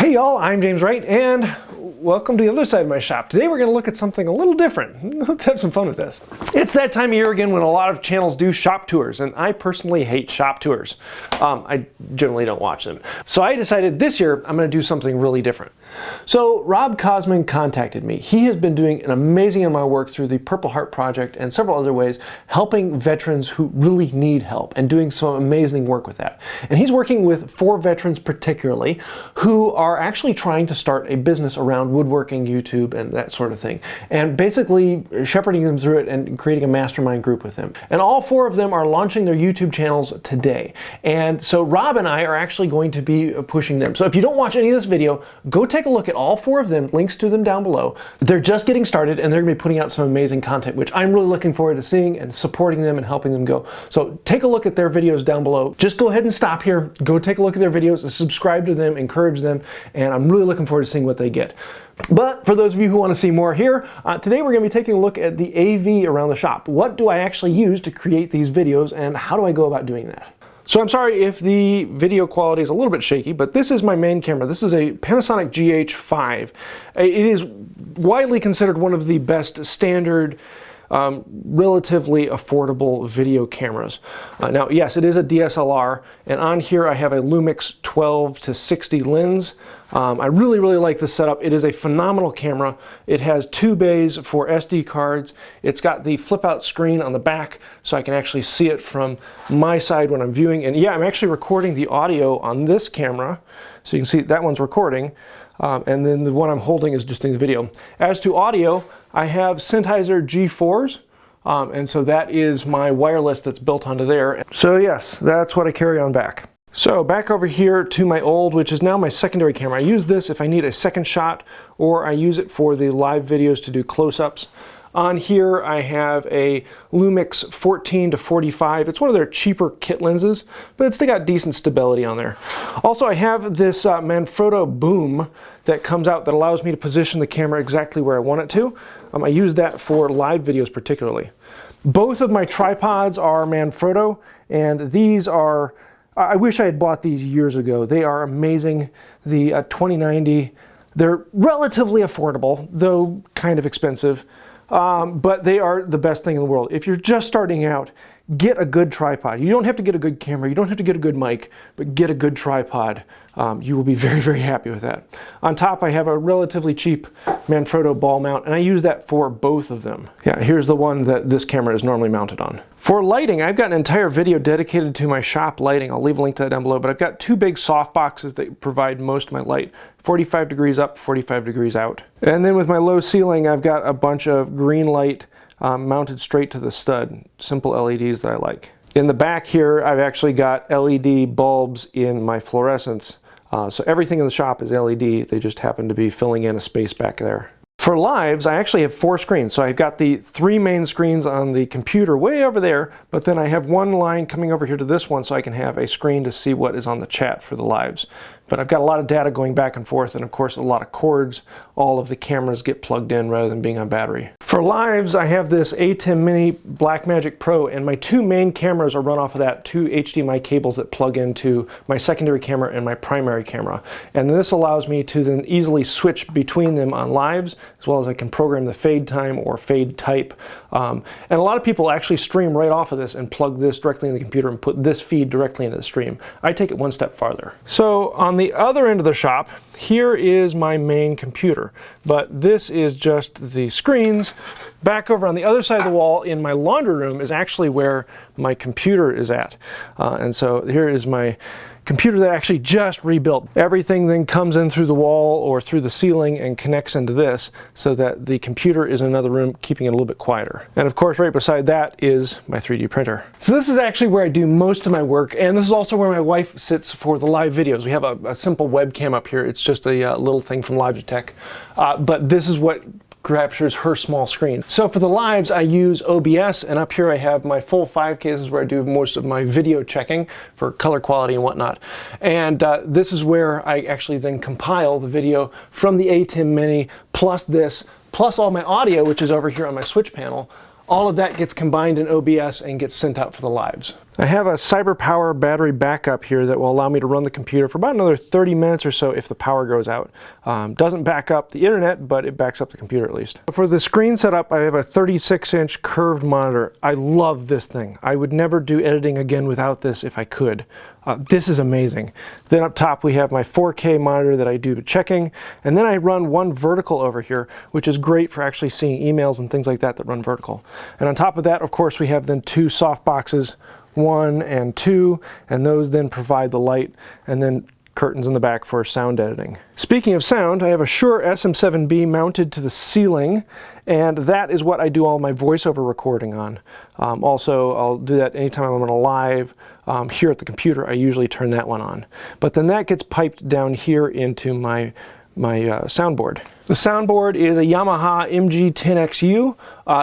Hey y'all, I'm James Wright, and welcome to the other side of my shop. Today we're going to look at something a little different. Let's have some fun with this. It's that time of year again when a lot of channels do shop tours, and I personally hate shop tours. I generally don't watch them. So I decided this year I'm going to do something really different. So Rob Cosman contacted me. He has been doing an amazing amount of work through the Purple Heart Project and several other ways, helping veterans who really need help and doing some amazing work with that. And he's working with 4 veterans particularly who are actually trying to start a business around woodworking, YouTube, and that sort of thing. And basically shepherding them through it and creating a mastermind group with them. And all 4 of them are launching their YouTube channels today. And so Rob and I are actually going to be pushing them. So if you don't watch any of this video, go take a look at all 4 of them, links to them down below. They're just getting started and they're going to be putting out some amazing content, which I'm really looking forward to seeing and supporting them and helping them go. So take a look at their videos down below. Just go ahead and stop here, go take a look at their videos, subscribe to them, encourage them, and I'm really looking forward to seeing what they get. But for those of you who want to see more here, today we're going to be taking a look at the AV around the shop. What do I actually use to create these videos and how do I go about doing that? So I'm sorry if the video quality is a little bit shaky, but this is my main camera. This is a Panasonic GH5. It is widely considered one of the best standard, relatively affordable video cameras. Now, yes, it is a DSLR, and on here I have a Lumix 12-60 lens. I really like this setup. It is a phenomenal camera. It has 2 bays for SD cards. It's got the flip out screen on the back so I can actually see it from my side when I'm viewing. And yeah, I'm actually recording the audio on this camera. So you can see that one's recording. And then the one I'm holding is just doing the video. As to audio, I have Sennheiser G4s. And so that is my wireless that's built onto there. So yes, that's what I carry on back. So back over here to my old, which is now my secondary camera. I use this if I need a second shot, or I use it for the live videos to do close-ups. On here I have a Lumix 14-45. It's one of their cheaper kit lenses, but it's still got decent stability on there. Also, I have this Manfrotto boom that comes out that allows me to position the camera exactly where I want it to. I use that for live videos particularly. Both of my tripods are Manfrotto, and these are, I wish I had bought these years ago. They are amazing. The 2090, they're relatively affordable, though kind of expensive. But they are the best thing in the world. If you're just starting out, get a good tripod. You don't have to get a good camera, you don't have to get a good mic, but get a good tripod. You will be very happy with that. On top I have a relatively cheap Manfrotto ball mount, and I use that for both of them. Yeah, here's the one that this camera is normally mounted on. For lighting, I've got an entire video dedicated to my shop lighting. I'll leave a link to that down below, but I've got 2 big soft boxes that provide most of my light. 45 degrees up, 45 degrees out. And then with my low ceiling, I've got a bunch of green light mounted straight to the stud, simple LEDs that I like. In the back here, I've actually got LED bulbs in my fluorescents. So everything in the shop is LED, they just happen to be filling in a space back there. For lives, I actually have 4 screens. So I've got the 3 main screens on the computer way over there, but then I have one line coming over here to this one so I can have a screen to see what is on the chat for the lives. But I've got a lot of data going back and forth, and of course a lot of cords. All of the cameras get plugged in rather than being on battery. For lives, I have this ATEM Mini Blackmagic Pro, and my 2 main cameras are run off of that, 2 HDMI cables that plug into my secondary camera and my primary camera. And this allows me to then easily switch between them on lives, as well as I can program the fade time or fade type. And a lot of people actually stream right off of this and plug this directly in the computer and put this feed directly into the stream. I take it one step farther. So on the other end of the shop, here is my main computer, but this is just the screens. Back over on the other side of the wall in my laundry room is actually where my computer is at. And so here is my computer that I actually just rebuilt. Everything then comes in through the wall or through the ceiling and connects into this so that the computer is in another room, keeping it a little bit quieter. And of course, right beside that is my 3D printer. So this is actually where I do most of my work, and this is also where my wife sits for the live videos. We have a simple webcam up here. It's just a little thing from Logitech. But this is what captures her small screen. So for the lives, I use OBS, and up here I have my full 5K. This is where I do most of my video checking for color quality and whatnot. And this is where I actually then compile the video from the ATEM Mini, plus this, plus all my audio, which is over here on my switch panel, all of that gets combined in OBS and gets sent out for the lives. I have a CyberPower battery backup here that will allow me to run the computer for about another 30 minutes or so if the power goes out. Doesn't back up the internet, but it backs up the computer at least. For the screen setup, I have a 36-inch curved monitor. I love this thing. I would never do editing again without this if I could. This is amazing. Then up top we have my 4K monitor that I do to checking, and then I run one vertical over here, which is great for actually seeing emails and things like that that run vertical. And on top of that, of course, we have then two soft boxes, 1 and 2, and those then provide the light, and then curtains in the back for sound editing. Speaking of sound, I have a Shure SM7B mounted to the ceiling, and that is what I do all my voiceover recording on. Also, I'll do that anytime I'm on a live. Here at the computer, I usually turn that one on. But then that gets piped down here into my soundboard. The soundboard is a Yamaha MG10XU.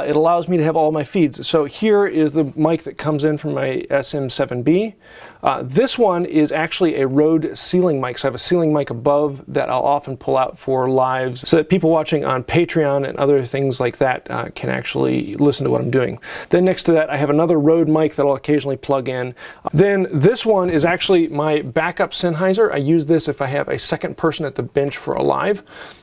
It allows me to have all my feeds. So here is the mic that comes in from my SM7B. This one is actually a Rode ceiling mic. So I have a ceiling mic above that I'll often pull out for lives so that people watching on Patreon and other things like that can actually listen to what I'm doing. Then next to that, I have another Rode mic that I'll occasionally plug in. Then this one is actually my backup Sennheiser. I use this if I have a second person at the bench for a live.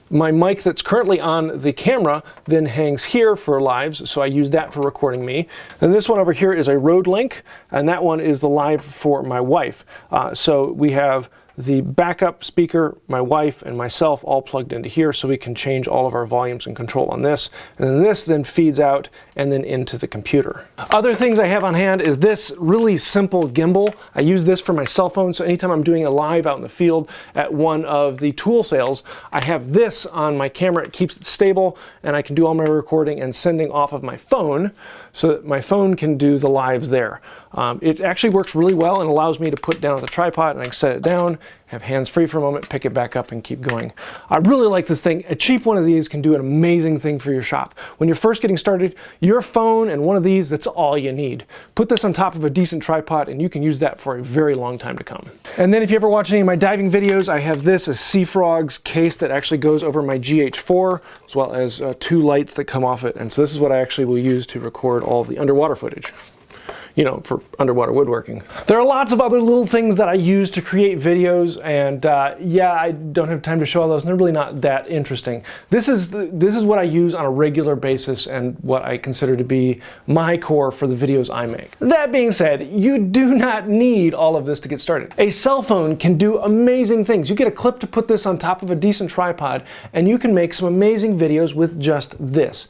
My mic that's currently on the camera then hangs here for lives, so I use that for recording me. And this one over here is a Rode Link, and that one is the live for my wife. So we have the backup speaker, my wife, and myself all plugged into here so we can change all of our volumes and control on this. And then this then feeds out and then into the computer. Other things I have on hand is this really simple gimbal. I use this for my cell phone, so anytime I'm doing a live out in the field at one of the tool sales, I have this on my camera. It keeps it stable, and I can do all my recording and sending off of my phone so that my phone can do the lives there. It actually works really well and allows me to put down the tripod and I can set it down, have hands free for a moment, pick it back up and keep going. I really like this thing. A cheap one of these can do an amazing thing for your shop. When you're first getting started, your phone and one of these, that's all you need. Put this on top of a decent tripod and you can use that for a very long time to come. And then if you ever watch any of my diving videos, I have this, a Sea Frog's case that actually goes over my GH4, as well as 2 lights that come off it. And so this is what I actually will use to record all of the underwater footage, you know, for underwater woodworking. There are lots of other little things that I use to create videos, and yeah, I don't have time to show all those, and they're really not that interesting. This is what I use on a regular basis and what I consider to be my core for the videos I make. That being said, you do not need all of this to get started. A cell phone can do amazing things. You get a clip to put this on top of a decent tripod, and you can make some amazing videos with just this.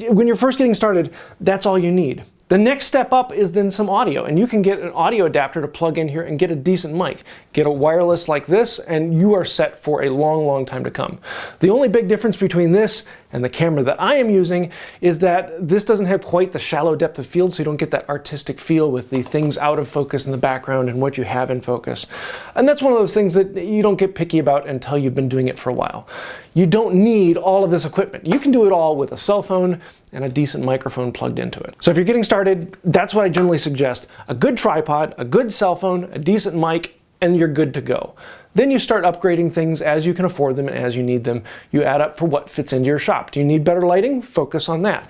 When you're first getting started, that's all you need. The next step up is then some audio, and you can get an audio adapter to plug in here and get a decent mic. Get a wireless like this, and you are set for a long, long time to come. The only big difference between this and the camera that I am using is that this doesn't have quite the shallow depth of field, so you don't get that artistic feel with the things out of focus in the background and what you have in focus. And that's one of those things that you don't get picky about until you've been doing it for a while. You don't need all of this equipment. You can do it all with a cell phone and a decent microphone plugged into it. So if you're getting started, that's what I generally suggest. A good tripod, a good cell phone, a decent mic, and you're good to go. Then you start upgrading things as you can afford them and as you need them. You add up for what fits into your shop. Do you need better lighting? Focus on that.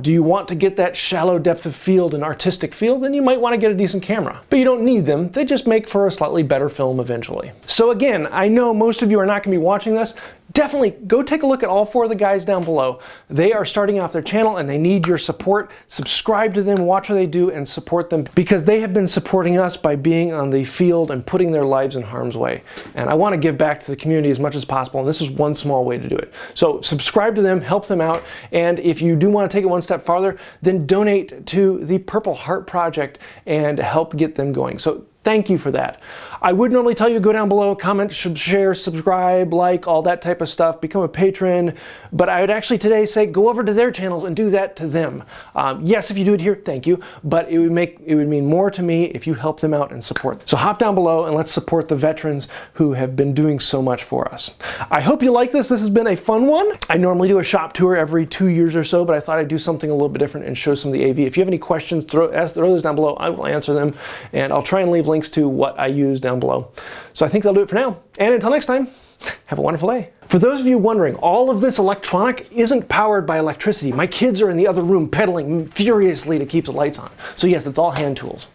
Do you want to get that shallow depth of field and artistic feel? Then you might want to get a decent camera. But you don't need them. They just make for a slightly better film eventually. So again, I know most of you are not going to be watching this. Definitely go take a look at all 4 of the guys down below. They are starting off their channel and they need your support. Subscribe to them, watch what they do, and support them because they have been supporting us by being on the field and putting their lives in harm's way. And I want to give back to the community as much as possible, and this is one small way to do it. So subscribe to them, help them out, and if you do want to take it one step farther, then donate to the Purple Heart Project and help get them going. So thank you for that. I would normally tell you go down below, comment, share, subscribe, like, all that type of stuff, become a patron, but I would actually today say go over to their channels and do that to them. Yes, if you do it here, thank you, but it would mean more to me if you help them out and support them. So hop down below and let's support the veterans who have been doing so much for us. I hope you like this. This has been a fun one. I normally do a shop tour every 2 years or so, but I thought I'd do something a little bit different and show some of the AV. If you have any questions, throw those down below. I will answer them, and I'll try and leave links to what I use down below. So I think that'll do it for now. And until next time, Have a wonderful day. For those of you wondering, all of this electronic isn't powered by electricity. My kids are in the other room pedaling furiously to keep the lights on. So yes, it's all hand tools.